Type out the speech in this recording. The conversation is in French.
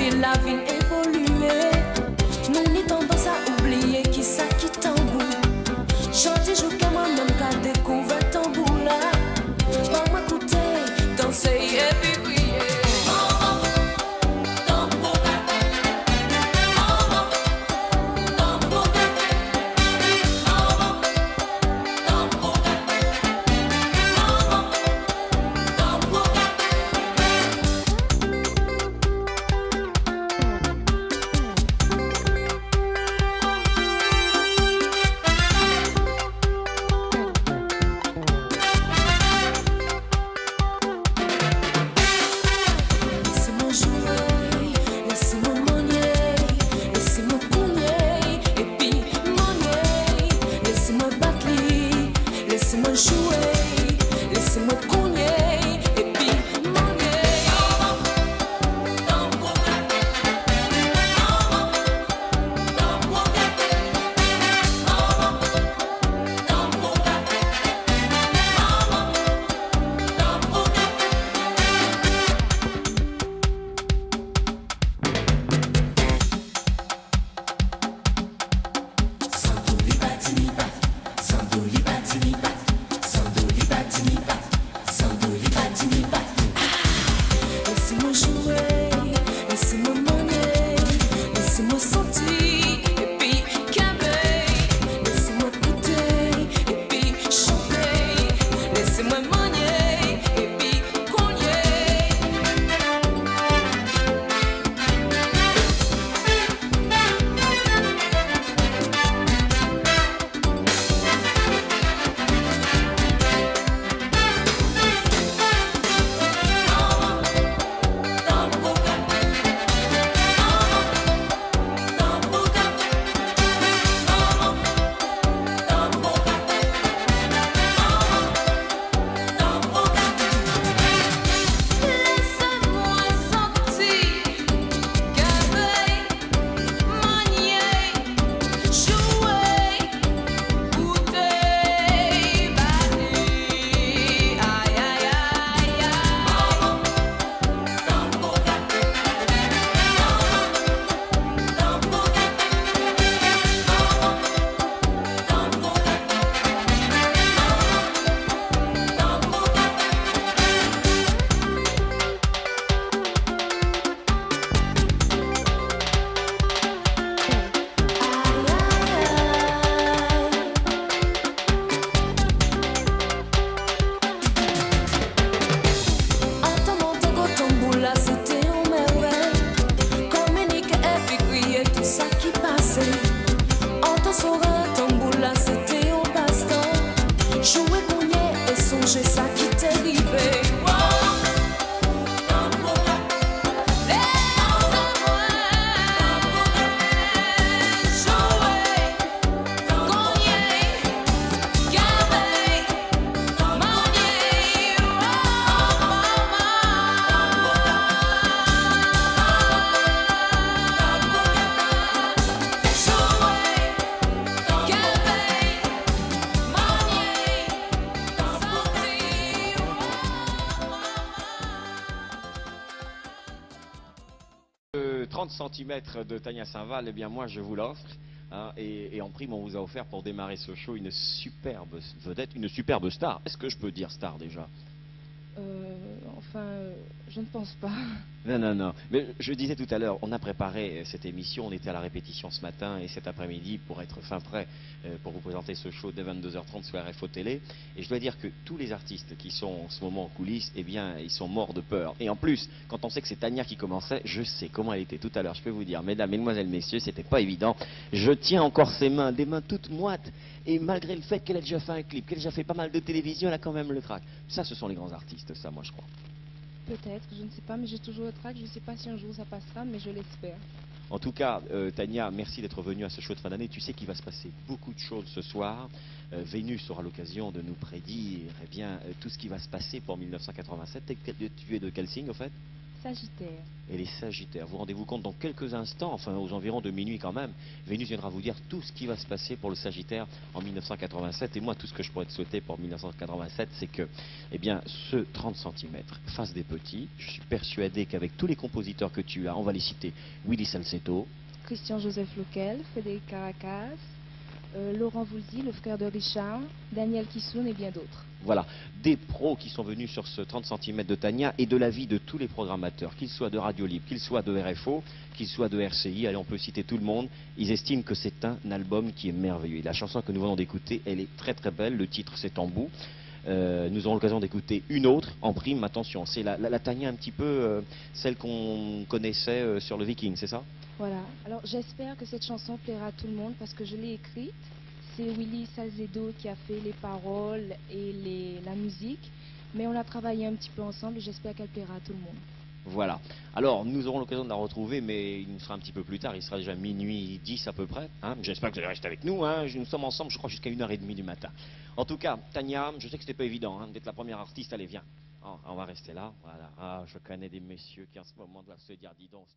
regarder la ville évoluer. Nous n'y tendance à oublier qui ça qui tambour. Chanter, jouer que moi-même qu'à découvert tambour là. Maman écouter, danser et puis crier. Laissez-moi jouer, laissez-moi cogner et puis manier. Laissez-moi jouer, laissez-moi manier, laissez-moi sentir et puis câbler. Laissez-moi écouter et puis chanter. Laissez-moi manier et puis cogner. C'est ça qui t'est arrivé. Le 30 cm de Tania Saint-Val, eh bien moi je vous l'offre. Hein, et en prime on vous a offert pour démarrer ce show une superbe vedette, une superbe star. Est-ce que je peux dire star déjà? Je ne pense pas. Non. Mais je disais tout à l'heure, on a préparé cette émission, on était à la répétition ce matin et cet après-midi pour être fin prêt pour vous présenter ce show dès 22h30 sur RFO Télé. Et je dois dire que tous les artistes qui sont en ce moment en coulisses, eh bien, ils sont morts de peur. Et en plus, quand on sait que c'est Tania qui commençait, je sais comment elle était tout à l'heure. Je peux vous dire, mesdames, mesdemoiselles, messieurs, c'était pas évident. Je tiens encore ses mains, des mains toutes moites. Et malgré le fait qu'elle a déjà fait un clip, qu'elle a déjà fait pas mal de télévision, elle a quand même le trac. Ça, ce sont les grands artistes, ça, moi, je crois. Peut-être, je ne sais pas, mais j'ai toujours le trac. Je ne sais pas si un jour ça passera, mais je l'espère. En tout cas, Tania, merci d'être venue à ce show de fin d'année. Tu sais qu'il va se passer beaucoup de choses ce soir. Vénus aura l'occasion de nous prédire tout ce qui va se passer pour 1987. Tu es de quel signe, au fait? Sagittaire. Et les Sagittaires, vous rendez-vous compte, dans quelques instants, enfin aux environs de minuit quand même, Vénus viendra vous dire tout ce qui va se passer pour le Sagittaire en 1987. Et moi, tout ce que je pourrais te souhaiter pour 1987, c'est que, eh bien, ce 30 cm fasse des petits. Je suis persuadé qu'avec tous les compositeurs que tu as, on va les citer, Willy Salcedo, Christian-Joseph Loquel, Frédéric Caracas, Laurent Voulzy, le frère de Richard, Daniel Kissoun et bien d'autres. voilà, des pros qui sont venus sur ce 30 cm de Tania et de l'avis de tous les programmateurs, qu'ils soient de Radio Libre, qu'ils soient de RFO, qu'ils soient de RCI, allez, on peut citer tout le monde, ils estiment que c'est un album qui est merveilleux. Et la chanson que nous venons d'écouter, elle est très très belle, le titre c'est Tambou. Nous aurons l'occasion d'écouter une autre en prime, attention, c'est la Tania un petit peu celle qu'on connaissait sur le Viking, c'est ça? Voilà. Alors j'espère que cette chanson plaira à tout le monde parce que je l'ai écrite. C'est Willy Salcedo qui a fait les paroles et la musique. Mais on a travaillé un petit peu ensemble et j'espère qu'elle plaira à tout le monde. Voilà. Alors, nous aurons l'occasion de la retrouver, mais il nous sera un petit peu plus tard. Il sera déjà minuit 10 à peu près. Hein. J'espère que vous allez rester avec nous. Hein. Nous sommes ensemble, je crois, jusqu'à 1h30 du matin. En tout cas, Tania, je sais que c'était pas évident d'être la première artiste. Allez, viens. On va rester là. Voilà. Ah, je connais des messieurs qui en ce moment doivent se dire, dis donc,